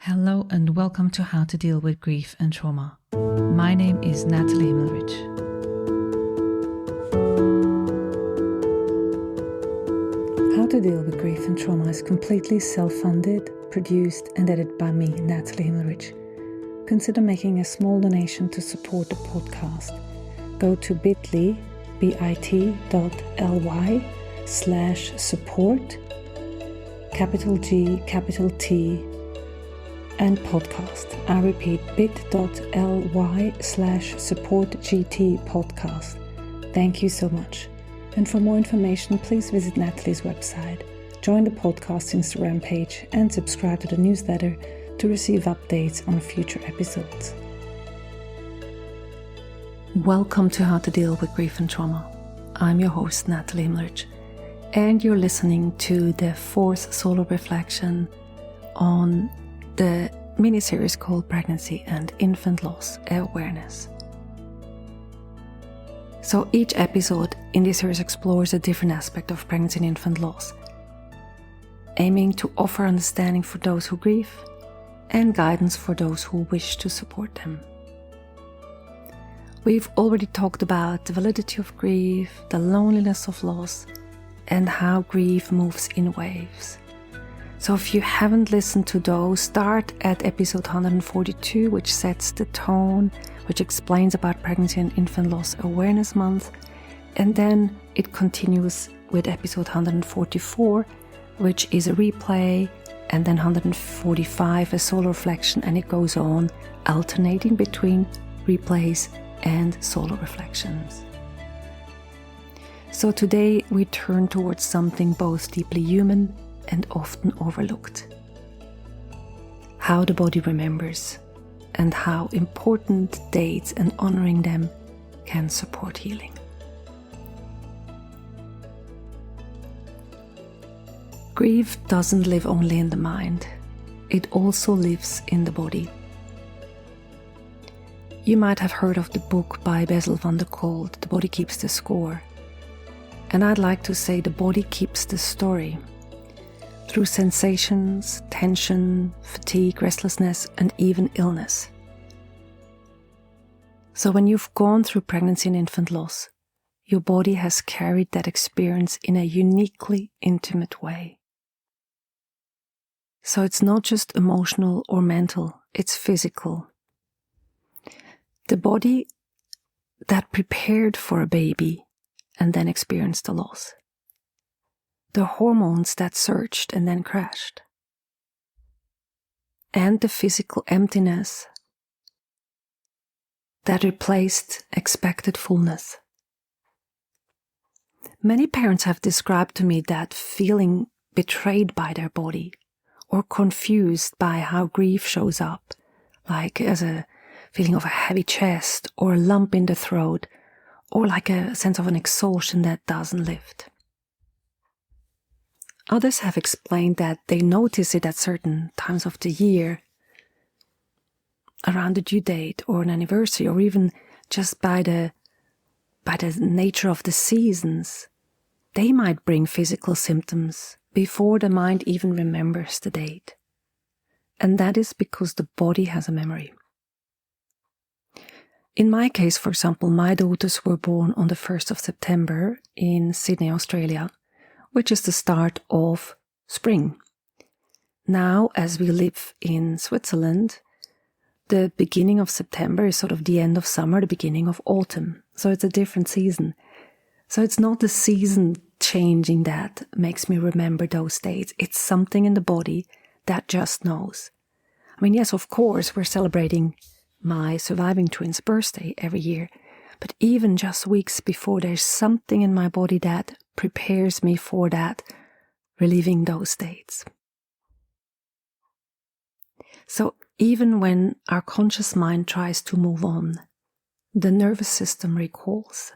Hello and welcome to How to Deal with Grief and Trauma. My name is Natalie Himmelrich. How to Deal with Grief and Trauma is completely self-funded, produced and edited by me, Natalie Himmelrich. Consider making a small donation to support the podcast. Go to bit.ly/support, capital G, capital T, and podcast. I repeat, bit.ly/supportgt podcast. Thank you so much. And for more information, please visit Natalie's website, join the podcast Instagram page, and subscribe to the newsletter to receive updates on future episodes. Welcome to How to Deal with Grief and Trauma. I'm your host, Natalie Himmelrich, and you're listening to the fourth solo reflection on the mini series called Pregnancy and Infant Loss Awareness. So each episode in this series explores a different aspect of pregnancy and infant loss, aiming to offer understanding for those who grieve and guidance for those who wish to support them. We've already talked about the validity of grief, the loneliness of loss, and how grief moves in waves. So if you haven't listened to those, start at episode 142, which sets the tone, which explains about Pregnancy and Infant Loss Awareness Month. And then it continues with episode 144, which is a replay, and then 145, a solo reflection, and it goes on, alternating between replays and solo reflections. So today we turn towards something both deeply human and often overlooked. How the body remembers and how important dates and honoring them can support healing. Grief doesn't live only in the mind, it also lives in the body. You might have heard of the book by Bessel van der Kolk, The Body Keeps the Score. And I'd like to say the body keeps the story. Through sensations, tension, fatigue, restlessness, and even illness. So when you've gone through pregnancy and infant loss, your body has carried that experience in a uniquely intimate way. So it's not just emotional or mental, it's physical. The body that prepared for a baby and then experienced the loss. The hormones that surged and then crashed. And the physical emptiness that replaced expected fullness. Many parents have described to me that feeling betrayed by their body or confused by how grief shows up, like as a feeling of a heavy chest or a lump in the throat, or like a sense of an exhaustion that doesn't lift. Others have explained that they notice it at certain times of the year, around the due date or an anniversary, or even just by the nature of the seasons. They might bring physical symptoms before the mind even remembers the date. And that is because the body has a memory. In my case, for example, my daughters were born on the 1st of September in Sydney, Australia, which is the start of spring. Now, as we live in Switzerland, the beginning of September is sort of the end of summer, the beginning of autumn. So it's a different season. So it's not the season changing that makes me remember those dates. It's something in the body that just knows. I mean, yes, of course, we're celebrating my surviving twins' birthday every year. But even just weeks before, there's something in my body that prepares me for that, reliving those dates. So even when our conscious mind tries to move on, the nervous system recalls.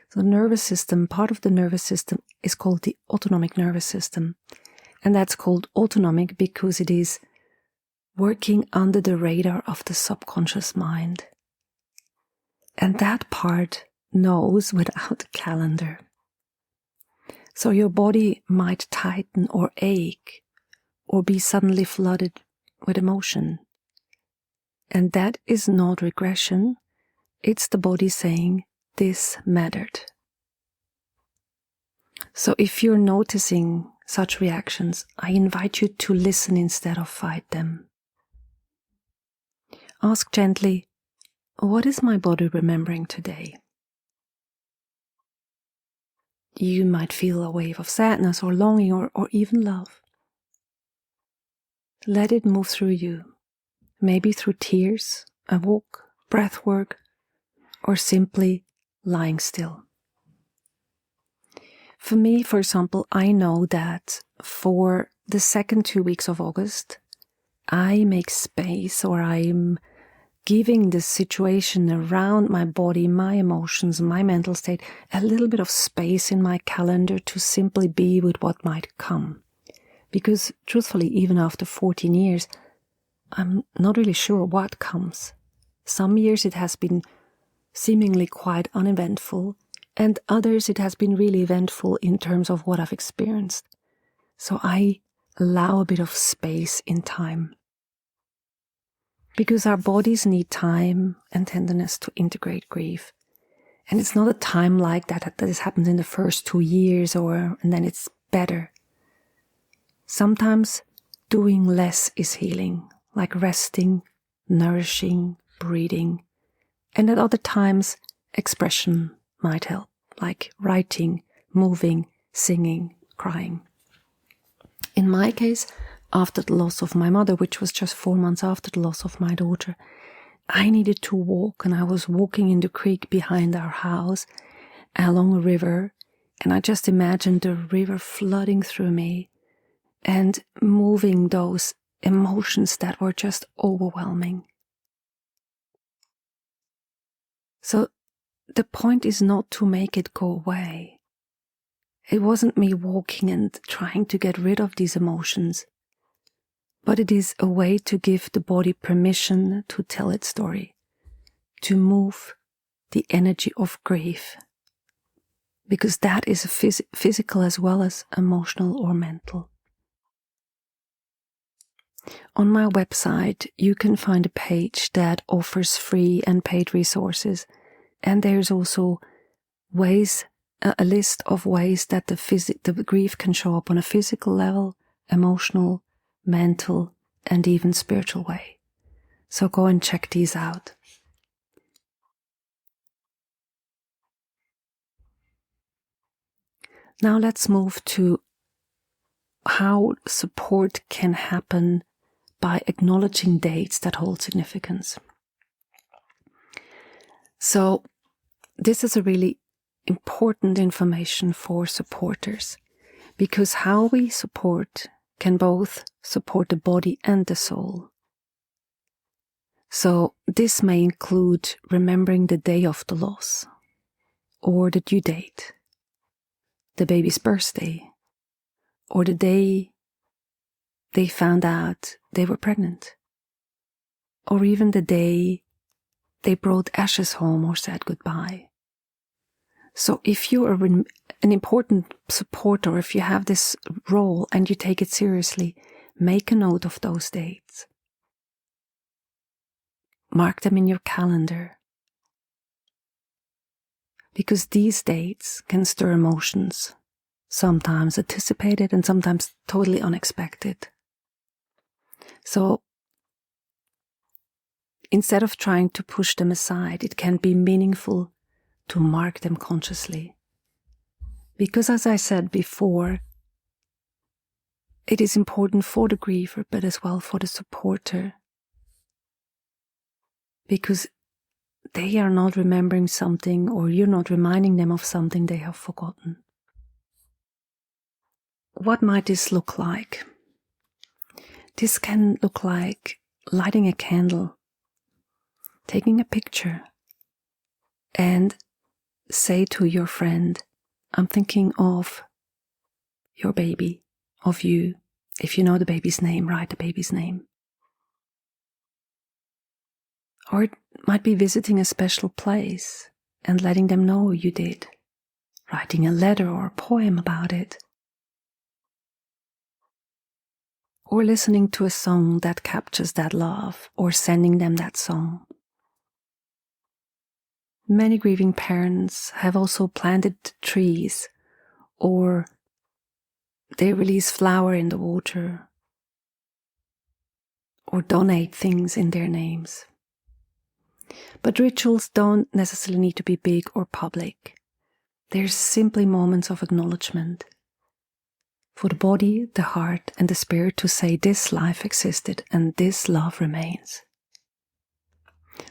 So the nervous system, part of the nervous system is called the autonomic nervous system. And that's called autonomic because it is working under the radar of the subconscious mind. And that part knows without a calendar. So your body might tighten or ache or be suddenly flooded with emotion. And that is not regression. It's the body saying, this mattered. So if you're noticing such reactions, I invite you to listen instead of fight them. Ask gently, what is my body remembering today? You might feel a wave of sadness or longing or even love. Let it move through you, maybe through tears, a walk, breath work, or simply lying still. For me, for example, I know that for the second 2 weeks of August, I make space, or I'm giving the situation around my body, my emotions, my mental state, a little bit of space in my calendar to simply be with what might come. Because truthfully, even after 14 years, I'm not really sure what comes. Some years it has been seemingly quite uneventful, and others it has been really eventful in terms of what I've experienced. So I allow a bit of space in time. Because our bodies need time and tenderness to integrate grief. And it's not a time like that this happens in the first 2 years and then it's better. Sometimes doing less is healing, like resting, nourishing, breathing. And at other times, expression might help, like writing, moving, singing, crying. In my case, after the loss of my mother, which was just 4 months after the loss of my daughter, I needed to walk, and I was walking in the creek behind our house along a river, and I just imagined the river flooding through me and moving those emotions that were just overwhelming. So the point is not to make it go away. It wasn't me walking and trying to get rid of these emotions, but it is a way to give the body permission to tell its story, to move the energy of grief, because that is physical as well as emotional or mental. On my website, you can find a page that offers free and paid resources, and there's also a list of ways that the grief can show up on a physical level, emotional, mental, and even spiritual way. So go and check these out. Now let's move to how support can happen by acknowledging dates that hold significance. So this is a really important information for supporters, because how we support can both support the body and the soul. So this may include remembering the day of the loss, or the due date, the baby's birthday, or the day they found out they were pregnant, or even the day they brought ashes home or said goodbye. So if you are an important supporter, if you have this role and you take it seriously, make a note of those dates. Mark them in your calendar, because these dates can stir emotions, sometimes anticipated and sometimes totally unexpected. So instead of trying to push them aside, it can be meaningful to mark them consciously. Because as I said before, it is important for the griever, but as well for the supporter, because they are not remembering something, or you're not reminding them of something they have forgotten. What might this look like? This can look like lighting a candle, taking a picture, and say to your friend, I'm thinking of your baby, of you. If you know the baby's name, write the baby's name. Or it might be visiting a special place and letting them know you did, writing a letter or a poem about it. or listening to a song that captures that love, or sending them that song. Many grieving parents have also planted trees, or they release flower in the water, or donate things in their names. But rituals don't necessarily need to be big or public. They're simply moments of acknowledgement for the body, the heart, and the spirit to say this life existed and this love remains.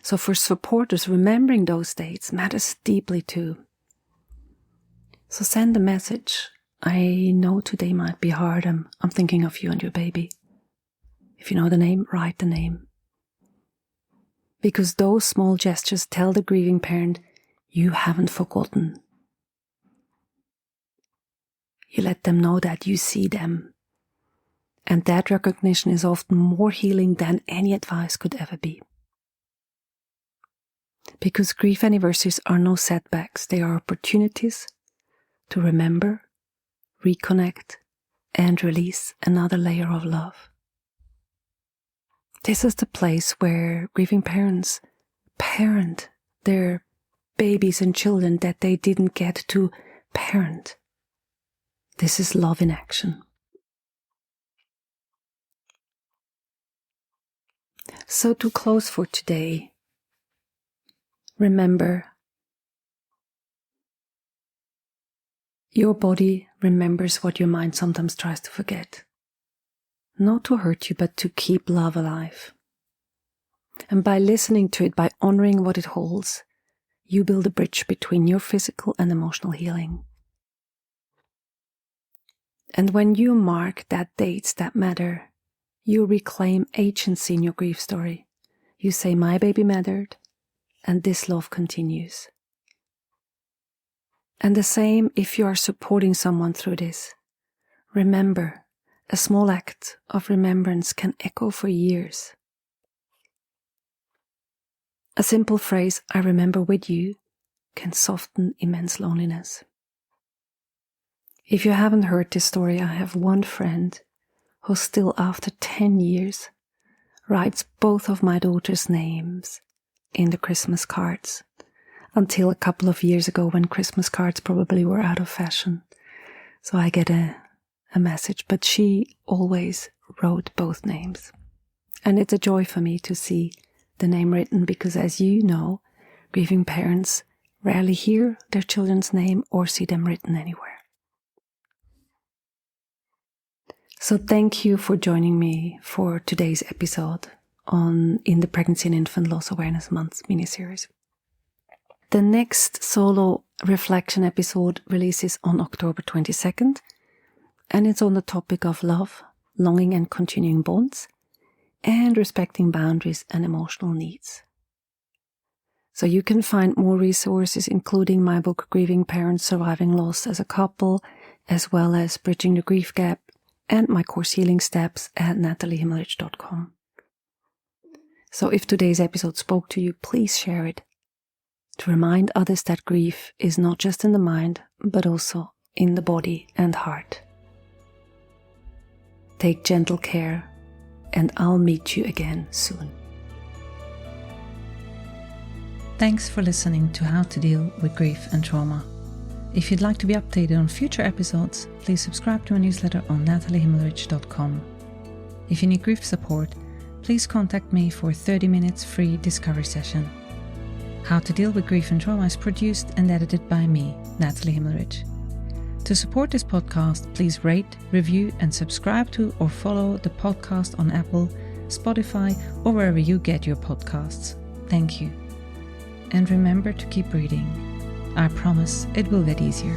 So for supporters, remembering those dates matters deeply too. So send a message. I know today might be hard. I'm thinking of you and your baby. If you know the name, write the name. Because those small gestures tell the grieving parent, you haven't forgotten. You let them know that you see them. And that recognition is often more healing than any advice could ever be. Because grief anniversaries are no setbacks, they are opportunities to remember, reconnect, and release another layer of love. This is the place where grieving parents parent their babies and children that they didn't get to parent. This is love in action. So to close for today, remember, your body remembers what your mind sometimes tries to forget. Not to hurt you, but to keep love alive. And by listening to it, by honoring what it holds, you build a bridge between your physical and emotional healing. And when you mark that dates that matter, you reclaim agency in your grief story. You say, my baby mattered, and this love continues. And the same if you are supporting someone through this. Remember, a small act of remembrance can echo for years. A simple phrase, I remember with you, can soften immense loneliness. If you haven't heard this story, I have one friend who still after 10 years writes both of my daughter's names in the Christmas cards, until a couple of years ago when Christmas cards probably were out of fashion. So I get a message, but she always wrote both names. And it's a joy for me to see the name written, because as you know, grieving parents rarely hear their children's name or see them written anywhere. So thank you for joining me for today's episode in the Pregnancy and Infant Loss Awareness Month mini-series. The next solo reflection episode releases on October 22nd, and it's on the topic of love, longing and continuing bonds, and respecting boundaries and emotional needs. So you can find more resources, including my book Grieving Parents Surviving Loss as a Couple, as well as Bridging the Grief Gap, and my course Healing Steps at nataliehimmelrich.com. So if today's episode spoke to you, please share it to remind others that grief is not just in the mind, but also in the body and heart. Take gentle care, and I'll meet you again soon. Thanks for listening to How to Deal with Grief and Trauma. If you'd like to be updated on future episodes, please subscribe to my newsletter on nataliehimmelrich.com. If you need grief support, please contact me for a 30 minutes free discovery session. How to Deal with Grief and Trauma is produced and edited by me, Natalie Himmelrich. To support this podcast, please rate, review, and subscribe to or follow the podcast on Apple, Spotify, or wherever you get your podcasts. Thank you. And remember to keep breathing. I promise it will get easier.